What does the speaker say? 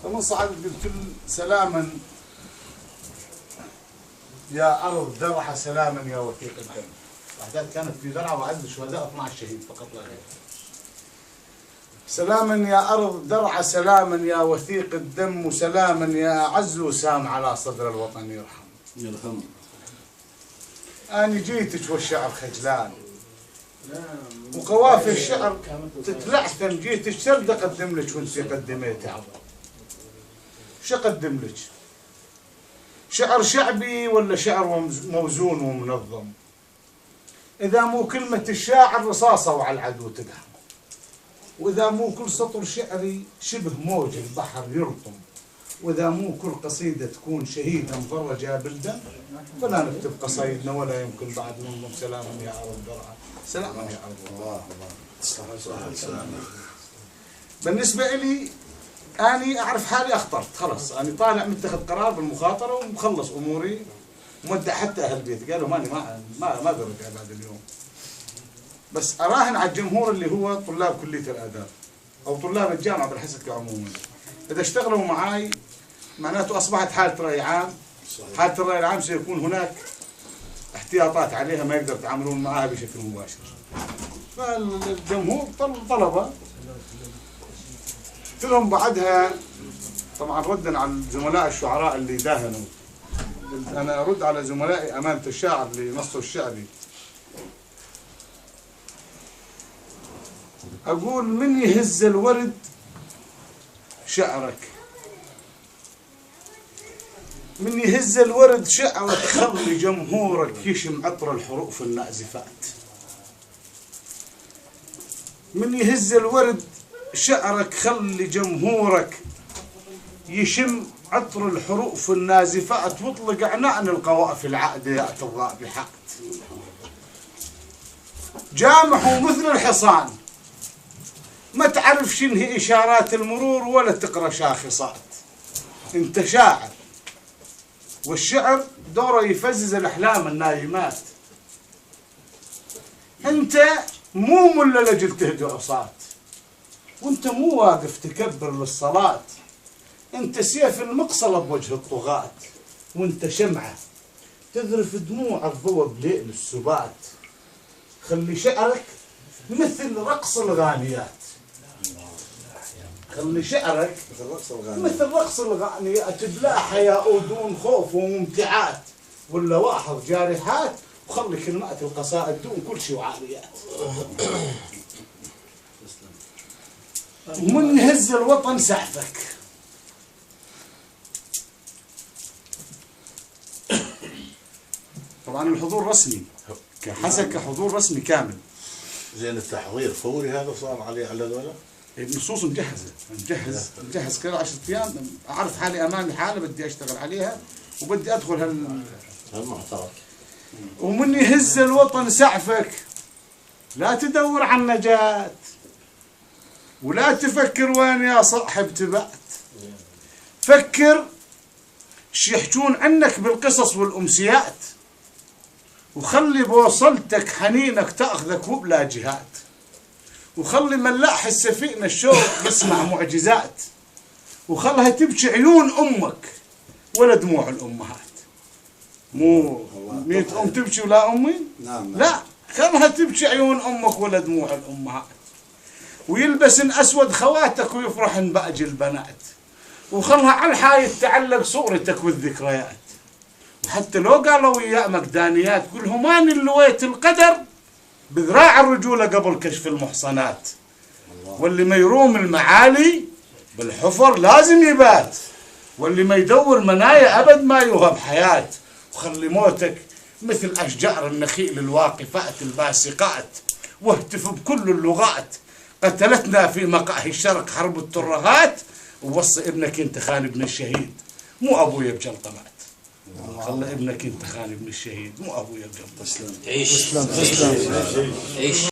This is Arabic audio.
فمن صعد قلت له سلاما يا أرض درع سلاما يا وثيق الدم. الأحداث كانت في درعا وعد الشهداء 12 شهيد فقط لا غير. سلاما يا أرض درع سلاما يا وثيق الدم، وسلاما يا عز وسام على صدر الوطن يرحم. أنا جيتك والشعر خجلان وقوافي الشعر تتلعثم، جيتك ترد أقدم لك وانت قدميتي عظم. شو أقدم لك؟ شعر شعبي ولا شعر موزون ومنظم؟ إذا مو كلمة الشاعر رصاصة وعلى العدو تدهم، وإذا مو كل سطر شعري شبه موج البحر يرطم، وإذا مو كل قصيدة تكون شهيدة مفرجة بالدم، فلا نكتب قصايدنا ولا يمكن بعد ننظم سلاما يا أرض درعا. سلاما يا أرض. الله. بالنسبة إلي أنا أعرف حالي أخطرت خلاص، أنا طالع متخذ قرار بالمخاطرة ومخلص أموري ومودع حتى أهل بيتي، قالوا ماني ما برجع بعد اليوم. بس أراهن على الجمهور اللي هو طلاب كلية الآداب أو طلاب الجامعة بالحسكة عموما، إذا اشتغلوا معاي معناته أصبحت حالة رأي عام. حالة الرأي العام سيكون هناك احتياطات عليها ما يقدر يتعاملون معها بشكل مباشر. فالجمهور طلبة قلت لهم بعدها، طبعا ردا على زملاء الشعراء اللي داهنوا، أنا أرد على زملائي أمانة الشاعر اللي نصوا الشعري، أقول من يهز الورد شعرك، من يهز الورد شعرك خلي جمهورك يشم عطر الحروف النازفات. من يهز الورد شعرك خلي جمهورك يشم عطر الحروف النازفات، واطلق عنان القوافي العائدة يأتي الضاء بحق. جامحوا مثل الحصان ما تعرف شنهي إشارات المرور ولا تقرأ شاخصات. انت شاعر، والشعر دوره يفزز الأحلام النايمات. انت مو ملا لجل تهدي عصات، وانت مو واقف تكبر للصلاة. انت سيف المقصلة بوجه الطغاة، وانت شمعة تذرف دموع الضوء بليل السبات. خلي شعرك مثل رقص الغانيات، خلي شعرك مثل رقص الغانيات، بلا حياء ودون خوف وممتعات ولا واحظ جارحات، وخلي كلمات القصائد دون كل شيء وعاليات. ومن يهز الوطن سعفك. طبعا الحضور رسمي كحسكة، حضور رسمي كامل. زين التحضير فوري هذا صار عليه على هذول؟ النصوص مجهزة مجهز كذا 10 أيام. أعرف حالي أمامي حالة بدي أشتغل عليها وبدي أدخل هالمعترك. ومن يهز الوطن سعفك لا تدور عن نجاة، ولا تفكر وين يا صاحب تبعت. فكر شو يحجون عنك بالقصص والأمسيات، وخلي بوصلتك حنينك تأخذك وبلا جهات. وخلي ملاح السفينة الشوق يسمع معجزات، وخلها تبكي عيون أمك ولا دموع الأمهات. مو 100 أم تبكي ولا أمي؟ لا، خلها تبكي عيون أمك ولا دموع الأمهات. ويلبسن أسود خواتك ويفرحن بأج البنات، وخلها على الحايط تعلق صورتك والذكريات. وحتى لو قالوا ويا مقدانيات قلهم أنا اللي لويت القدر بذراع الرجولة قبل كشف المحصنات. واللي ما يروم المعالي بالحفر لازم يبات، واللي ما يدور منايا أبد ما يوهب حياة. وخلي موتك مثل أشجار النخيل الواقفات الباسقات، واهتف بكل اللغات. قتلتنا في مقاهي الشرق حرب الترهات، ووصي ابنك انت خان ابن الشهيد مو ابويا بجلطمات. خلي ابنك انت خان ابن الشهيد مو ابويا بجلطمات. تعيش